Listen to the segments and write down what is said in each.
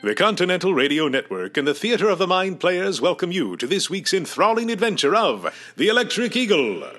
The Continental Radio Network and the Theater of the Mind Players welcome you to this week's enthralling adventure of The Electric Eagle.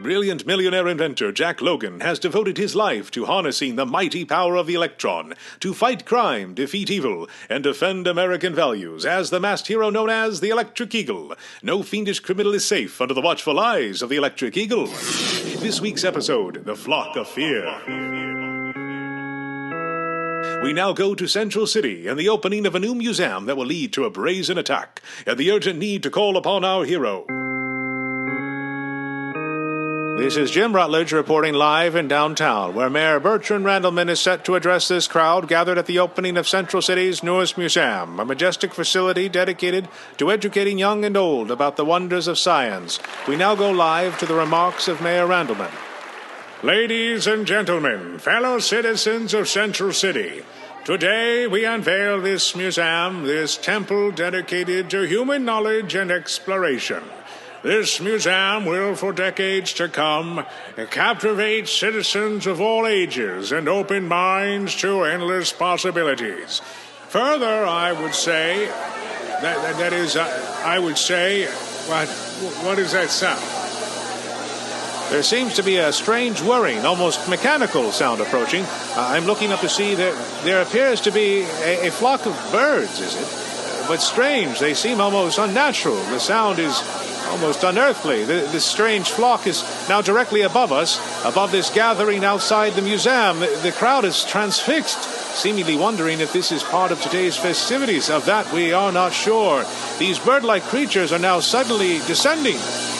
Brilliant millionaire inventor Jack Logan has devoted his life to harnessing the mighty power of the electron to fight crime, defeat evil, and defend American values as the masked hero known as the Electric Eagle. No fiendish criminal is safe under the watchful eyes of the Electric Eagle. This week's episode, The Flock of Fear. We now go to Central City and the opening of a new museum that will lead to a brazen attack and the urgent need to call upon our hero. This is Jim Rutledge reporting live in downtown, where Mayor Bertrand Randleman is set to address this crowd gathered at the opening of Central City's newest museum, a majestic facility dedicated to educating young and old about the wonders of science. We now go live to the remarks of Mayor Randleman. Ladies and gentlemen, fellow citizens of Central City, today we unveil this museum, this temple dedicated to human knowledge and exploration. This museum will, for decades to come, captivate citizens of all ages and open minds to endless possibilities. Further, I would say, what does that sound? There seems to be a strange whirring, almost mechanical sound approaching. I'm looking up to see that there appears to be a flock of birds, is it? But strange, they seem almost unnatural. The sound is almost unearthly. This strange flock is now directly above us, above this gathering outside the museum. The crowd is transfixed, seemingly wondering if this is part of today's festivities. Of that, we are not sure. These bird-like creatures are now suddenly descending,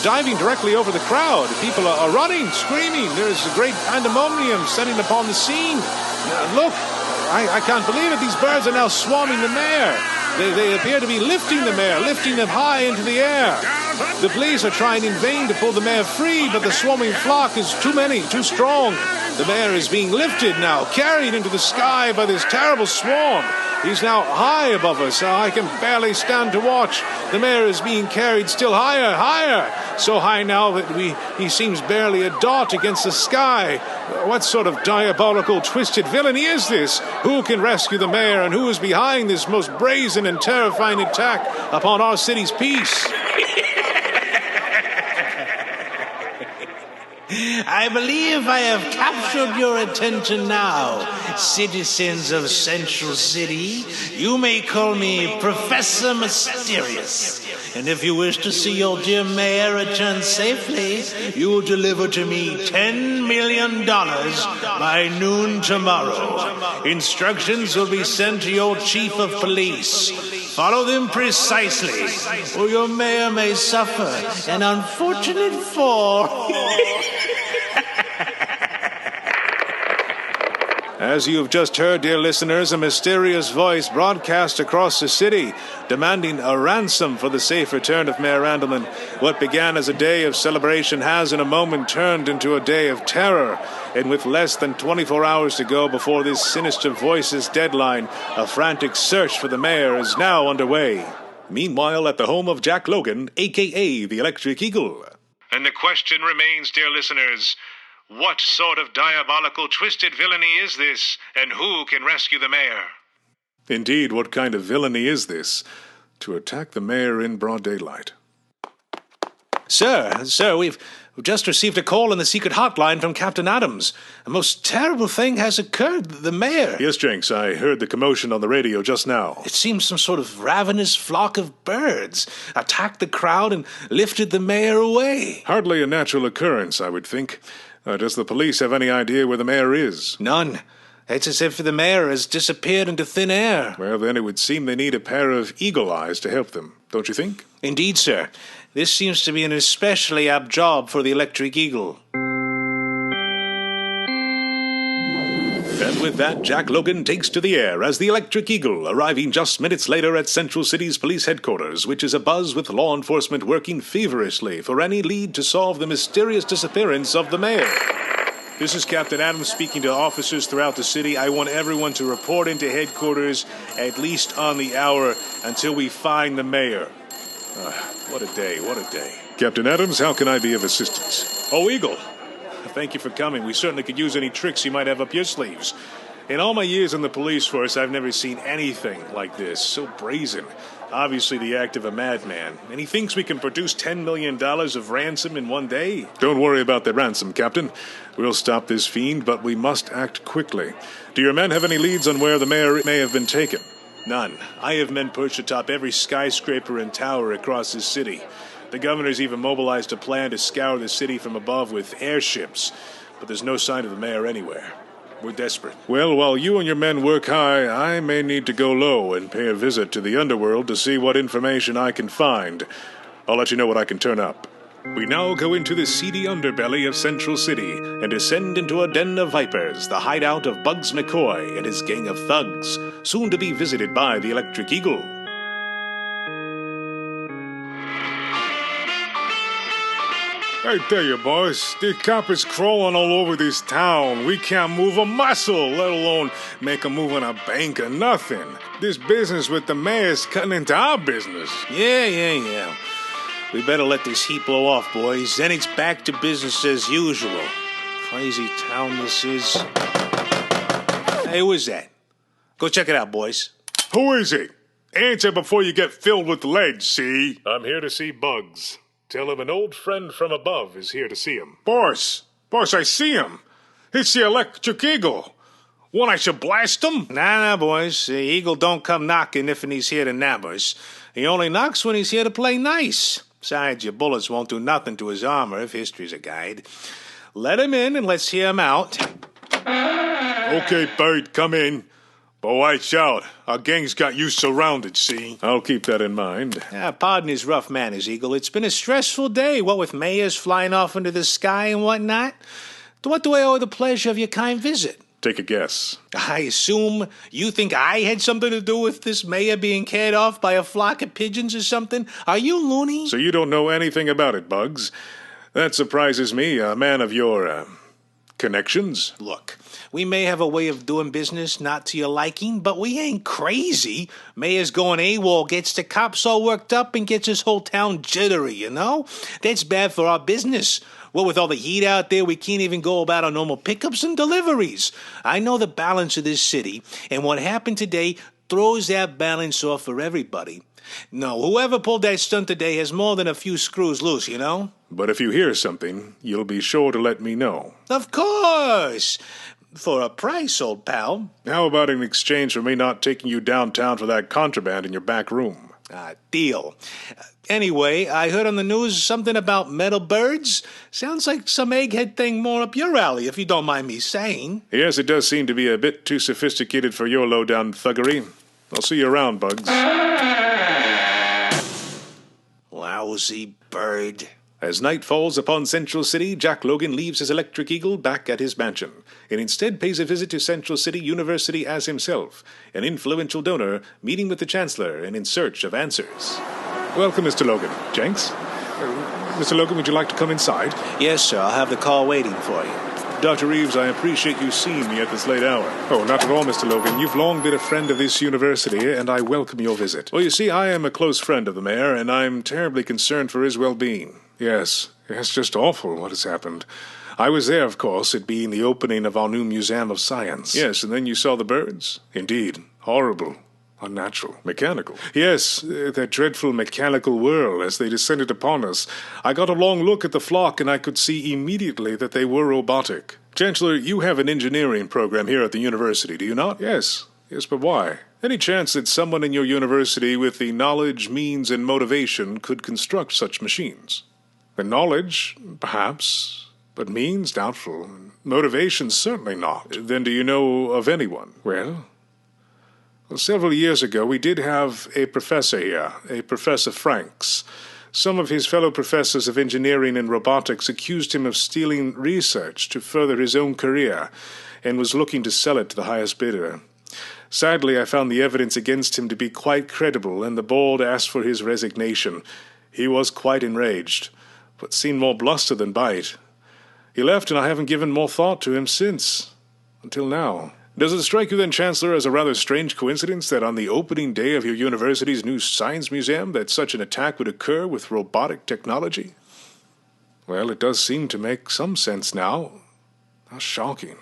diving directly over the crowd. People are running, screaming. There's a great pandemonium setting upon the scene. Look, I can't believe it. These birds are now swarming the mayor. They appear to be lifting the mayor, lifting them high into the air. The police are trying in vain to pull the mayor free, but the swarming flock is too many, too strong. The mayor is being lifted now, carried into the sky by this terrible swarm. He's now high above us. I can barely stand to watch. The mayor is being carried still higher, higher. So high now that he seems barely a dot against the sky. What sort of diabolical, twisted villainy is this? Who can rescue the mayor, and who is behind this most brazen and terrifying attack upon our city's peace? I believe I have captured your attention now, citizens of Central City. You may call me Professor Mysterious. And if you wish to see your dear mayor return safely, you will deliver to me $10 million by noon tomorrow. Instructions will be sent to your chief of police. Follow them precisely, or your mayor may suffer an unfortunate fall. As you have just heard, dear listeners, a mysterious voice broadcast across the city, demanding a ransom for the safe return of Mayor Randleman. What began as a day of celebration has in a moment turned into a day of terror. And with less than 24 hours to go before this sinister voice's deadline, a frantic search for the mayor is now underway. Meanwhile, at the home of Jack Logan, a.k.a. the Electric Eagle. And the question remains, dear listeners, what sort of diabolical, twisted villainy is this, and who can rescue the mayor? Indeed, what kind of villainy is this? To attack the mayor in broad daylight. Sir, we've just received a call on the secret hotline from Captain Adams. A most terrible thing has occurred. The mayor... Yes, Jenks, I heard the commotion on the radio just now. It seems some sort of ravenous flock of birds attacked the crowd and lifted the mayor away. Hardly a natural occurrence, I would think. Does the police have any idea where the mayor is? None. It's as if the mayor has disappeared into thin air. Well, then it would seem they need a pair of eagle eyes to help them, don't you think? Indeed, sir. This seems to be an especially apt job for the Electric Eagle. And with that, Jack Logan takes to the air as the Electric Eagle, arriving just minutes later at Central City's police headquarters, which is abuzz with law enforcement working feverishly for any lead to solve the mysterious disappearance of the mayor. This is Captain Adams speaking to officers throughout the city. I want everyone to report into headquarters at least on the hour until we find the mayor. What a day, what a day. Captain Adams, how can I be of assistance? Oh, Eagle. Thank you for coming. We certainly could use any tricks you might have up your sleeves. In all my years in the police force, I've never seen anything like this. So brazen. Obviously the act of a madman. And he thinks we can produce $10 million of ransom in one day? Don't worry about the ransom, Captain. We'll stop this fiend, but we must act quickly. Do your men have any leads on where the mayor may have been taken? None. I have men perched atop every skyscraper and tower across this city. The governor's even mobilized a plan to scour the city from above with airships. But there's no sign of the mayor anywhere. We're desperate. Well, while you and your men work high, I may need to go low and pay a visit to the underworld to see what information I can find. I'll let you know what I can turn up. We now go into the seedy underbelly of Central City and descend into a den of vipers, the hideout of Bugs McCoy and his gang of thugs, soon to be visited by the Electric Eagle. I tell you, boss, the coppers crawling all over this town. We can't move a muscle, let alone make a move on a bank or nothing. This business with the mayor's cutting into our business. Yeah. We better let this heat blow off, boys. Then it's back to business as usual. Crazy town this is. Hey, who is that? Go check it out, boys. Who is it? Answer before you get filled with lead, see? I'm here to see Bugs. Tell him an old friend from above is here to see him. Boss, I see him. It's the Electric Eagle. Want I should blast him? Nah, boys. The Eagle don't come knocking if he's here to nab us. He only knocks when he's here to play nice. Besides, your bullets won't do nothing to his armor if history's a guide. Let him in and let's hear him out. Okay, Bird, come in. But watch out. Our gang's got you surrounded, see? I'll keep that in mind. Pardon his rough manners, Eagle. It's been a stressful day, what with mayors flying off into the sky and whatnot. To what do I owe the pleasure of your kind visit? Take a guess. I assume you think I had something to do with this mayor being carried off by a flock of pigeons or something? Are you loony? So you don't know anything about it, Bugs. That surprises me, a man of your, connections. Look, we may have a way of doing business not to your liking, but we ain't crazy. Mayor's going AWOL, gets the cops all worked up and gets his whole town jittery, you know? That's bad for our business. Well, with all the heat out there, we can't even go about our normal pickups and deliveries. I know the balance of this city, and what happened today throws that balance off for everybody. No, whoever pulled that stunt today has more than a few screws loose, you know? But if you hear something, you'll be sure to let me know. Of course! For a price, old pal. How about in exchange for me not taking you downtown for that contraband in your back room? Deal. Anyway, I heard on the news something about metal birds. Sounds like some egghead thing more up your alley, if you don't mind me saying. Yes, it does seem to be a bit too sophisticated for your low-down thuggery. I'll see you around, Bugs. Lousy bird. As night falls upon Central City, Jack Logan leaves his Electric Eagle back at his mansion, and instead pays a visit to Central City University as himself, an influential donor meeting with the Chancellor and in search of answers. Welcome, Mr. Logan. Jenks? Mr. Logan, would you like to come inside? Yes, sir. I'll have the car waiting for you. Dr. Reeves, I appreciate you seeing me at this late hour. Oh, not at all, Mr. Logan. You've long been a friend of this university, and I welcome your visit. Well, you see, I am a close friend of the mayor, and I'm terribly concerned for his well-being. Yes, just awful what has happened. I was there, of course, it being the opening of our new Museum of Science. Yes, and then you saw the birds? Indeed. Horrible. Unnatural. Mechanical. Yes, that dreadful mechanical whirl as they descended upon us. I got a long look at the flock, and I could see immediately that they were robotic. Chancellor, you have an engineering program here at the university, do you not? Yes, but why? Any chance that someone in your university with the knowledge, means, and motivation could construct such machines? The knowledge, perhaps, but means, doubtful. Motivation, certainly not. Then do you know of anyone? Well, several years ago, we did have a professor here, a Professor Franks. Some of his fellow professors of engineering and robotics accused him of stealing research to further his own career and was looking to sell it to the highest bidder. Sadly, I found the evidence against him to be quite credible, and the board asked for his resignation. He was quite enraged, but seemed more bluster than bite. He left, and I haven't given more thought to him since, until now. Does it strike you then, Chancellor, as a rather strange coincidence that on the opening day of your university's new science museum that such an attack would occur with robotic technology? Well, it does seem to make some sense now. How shocking.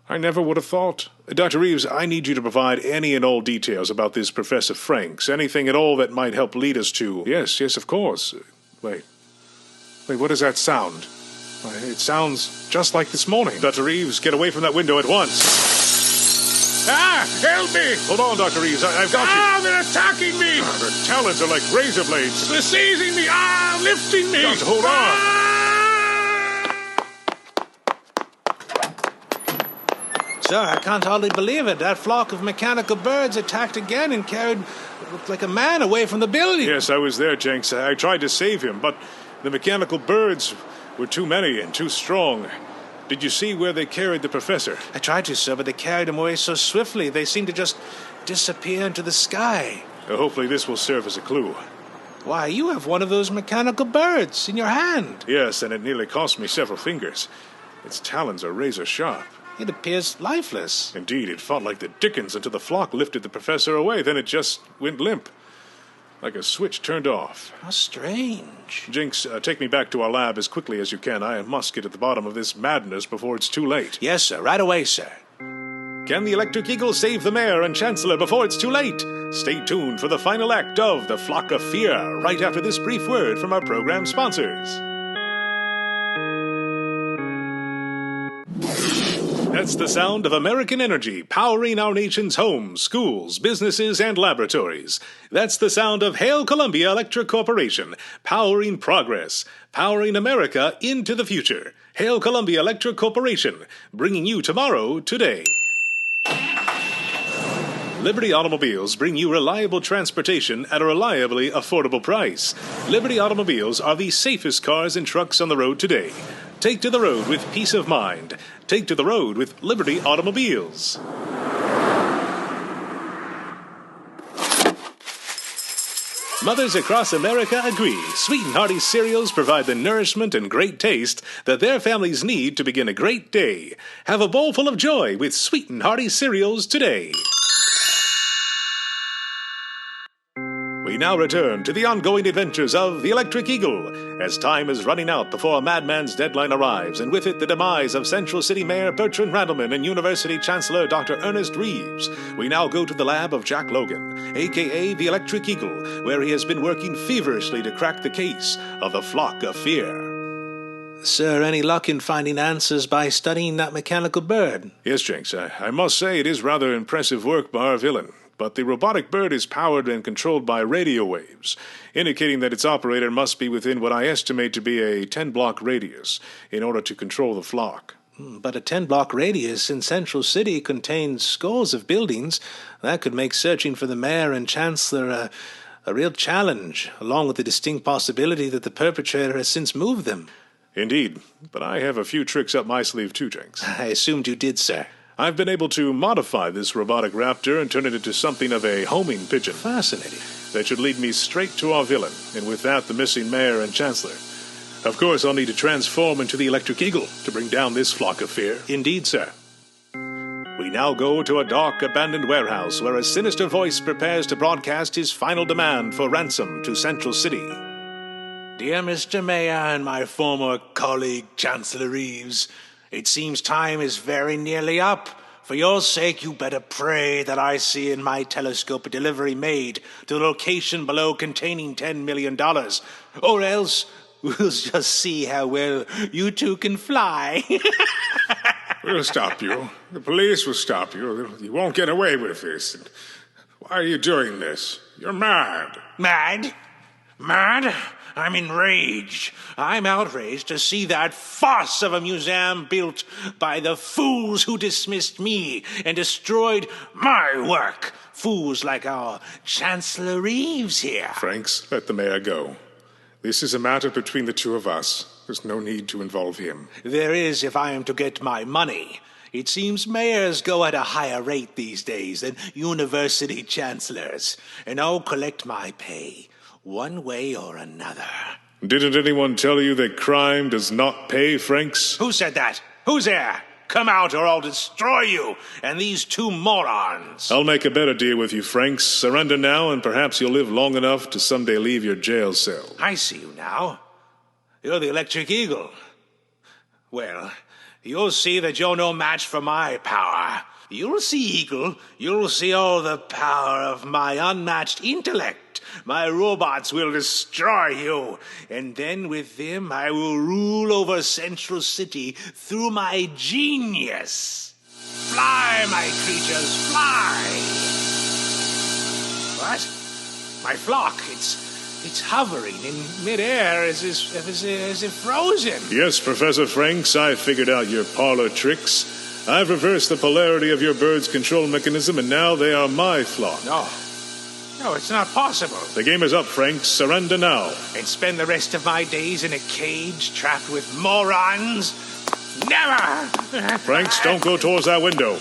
I never would have thought. Dr. Reeves, I need you to provide any and all details about this Professor Franks. Anything at all that might help lead us to... Yes, of course. Wait, what does that sound? It sounds just like this morning. Dr. Reeves, get away from that window at once. Ah! Help me! Hold on, Dr. Reeves. I've got you. Ah! They're attacking me! Their talons are like razor blades. They're seizing me! Ah! Lifting me! Doctor, hold on. Ah! Sir, I can't hardly believe it. That flock of mechanical birds attacked again and carried what looked like a man away from the building. Yes, I was there, Jenks. I tried to save him, but the mechanical birds were too many and too strong. Did you see where they carried the professor? I tried to, sir, but they carried him away so swiftly they seemed to just disappear into the sky. Hopefully this will serve as a clue. Why, you have one of those mechanical birds in your hand. Yes, and it nearly cost me several fingers. Its talons are razor sharp. It appears lifeless. Indeed, it fought like the dickens until the flock lifted the professor away. Then it just went limp. Like a switch turned off. How strange. Jenks, take me back to our lab as quickly as you can. I must get at the bottom of this madness before it's too late. Yes, sir. Right away, sir. Can the Electric Eagle save the mayor and chancellor before it's too late? Stay tuned for the final act of The Flock of Fear, right after this brief word from our program sponsors. That's the sound of American energy powering our nation's homes, schools, businesses, and laboratories. That's the sound of Hail Columbia Electric Corporation, powering progress, powering America into the future. Hail Columbia Electric Corporation, bringing you tomorrow today. Liberty Automobiles bring you reliable transportation at a reliably affordable price. Liberty Automobiles are the safest cars and trucks on the road today. Take to the road with peace of mind. Take to the road with Liberty Automobiles. Mothers across America agree. Sweet and hearty cereals provide the nourishment and great taste that their families need to begin a great day. Have a bowl full of joy with Sweet and Hearty cereals today. We now return to the ongoing adventures of the Electric Eagle, as time is running out before a madman's deadline arrives, and with it the demise of Central City Mayor Bertrand Randleman and University Chancellor Dr. Ernest Reeves. We now go to the lab of Jack Logan, a.k.a. the Electric Eagle, where he has been working feverishly to crack the case of the Flock of Fear. Sir, any luck in finding answers by studying that mechanical bird? Yes, Jenks, I must say it is rather impressive work by our villain. But the robotic bird is powered and controlled by radio waves, indicating that its operator must be within what I estimate to be a 10-block radius in order to control the flock. But a 10-block radius in Central City contains scores of buildings. That could make searching for the mayor and chancellor a real challenge, along with the distinct possibility that the perpetrator has since moved them. Indeed, but I have a few tricks up my sleeve too, Jenks. I assumed you did, sir. I've been able to modify this robotic raptor and turn it into something of a homing pigeon. Fascinating. That should lead me straight to our villain, and with that, the missing mayor and chancellor. Of course, I'll need to transform into the Electric Eagle to bring down this flock of fear. Indeed, sir. We now go to a dark, abandoned warehouse where a sinister voice prepares to broadcast his final demand for ransom to Central City. Dear Mr. Mayor and my former colleague, Chancellor Reeves, it seems time is very nearly up. For your sake, you better pray that I see in my telescope a delivery made to the location below containing $10 million. Or else, we'll just see how well you two can fly. We'll stop you. The police will stop you. You won't get away with this. Why are you doing this? You're mad. Mad? Mad? I'm enraged. I'm outraged to see that farce of a museum built by the fools who dismissed me and destroyed my work. Fools like our Chancellor Reeves here. Franks, let the mayor go. This is a matter between the two of us. There's no need to involve him. There is if I am to get my money. It seems mayors go at a higher rate these days than university chancellors, and I'll collect my pay. One way or another. Didn't anyone tell you that crime does not pay, Franks? Who said that? Who's there? Come out or I'll destroy you and these two morons. I'll make a better deal with you, Franks. Surrender now and perhaps you'll live long enough to someday leave your jail cell. I see you now. You're the Electric Eagle. Well, you'll see that you're no match for my power. You'll see, Eagle. You'll see all the power of my unmatched intellect. My robots will destroy you. And then with them, I will rule over Central City through my genius. Fly, my creatures, fly! What? My flock, it's hovering in midair as if frozen. Yes, Professor Franks, I've figured out your parlor tricks. I've reversed the polarity of your bird's control mechanism, and now they are my flock. No, it's not possible. The game is up, Franks. Surrender now. And spend the rest of my days in a cage trapped with morons? Never! Franks, don't go towards that window.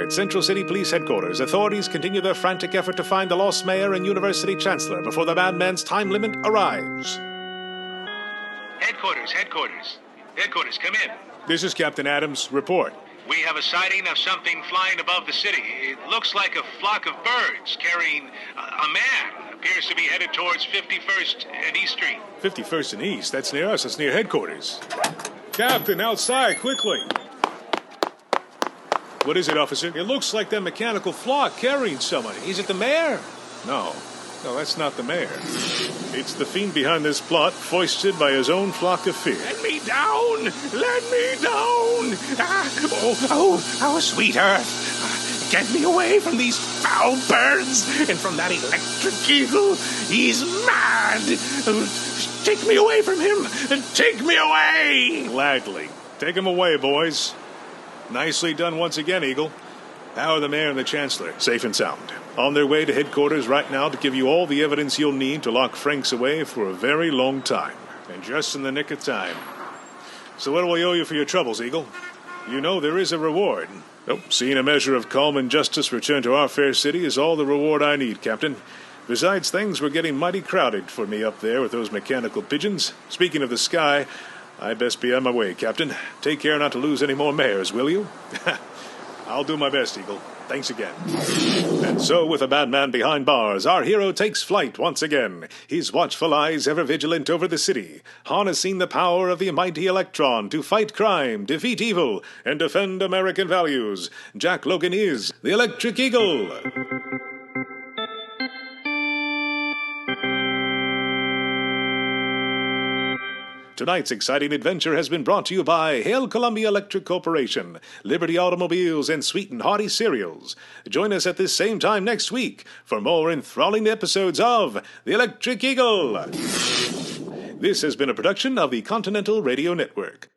At Central City Police Headquarters, authorities continue their frantic effort to find the lost mayor and university chancellor before the madman's time limit arrives. Headquarters, come in. This is Captain Adams. Report. We have a sighting of something flying above the city. It looks like a flock of birds carrying a man. Appears to be headed towards 51st and East Street. 51st and East? That's near us. That's near headquarters. Captain, outside, quickly. What is it, officer? It looks like that mechanical flock carrying someone. Is it the mayor? No, that's not the mayor. It's the fiend behind this plot, foisted by his own flock of fear. Let me down! Let me down! Oh, sweet earth! Get me away from these foul birds and from that electric eagle! He's mad! Take me away from him! Take me away! Gladly. Take him away, boys. Nicely done once again, Eagle. How are the mayor and the chancellor? Safe and sound. On their way to headquarters right now to give you all the evidence you'll need to lock Franks away for a very long time. And just in the nick of time. So what do we owe you for your troubles, Eagle? You know there is a reward. Seeing a measure of calm and justice return to our fair city is all the reward I need, Captain. Besides, things were getting mighty crowded for me up there with those mechanical pigeons. Speaking of the sky, I'd best be on my way, Captain. Take care not to lose any more mayors, will you? I'll do my best, Eagle. Thanks again. And so, with a bad man behind bars, our hero takes flight once again, his watchful eyes ever vigilant over the city, harnessing the power of the mighty electron to fight crime, defeat evil, and defend American values. Jack Logan is the Electric Eagle. Tonight's exciting adventure has been brought to you by Hail Columbia Electric Corporation, Liberty Automobiles, and Sweet and Hearty Cereals. Join us at this same time next week for more enthralling episodes of The Electric Eagle. This has been a production of the Continental Radio Network.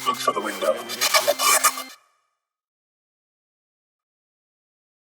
Look for the window.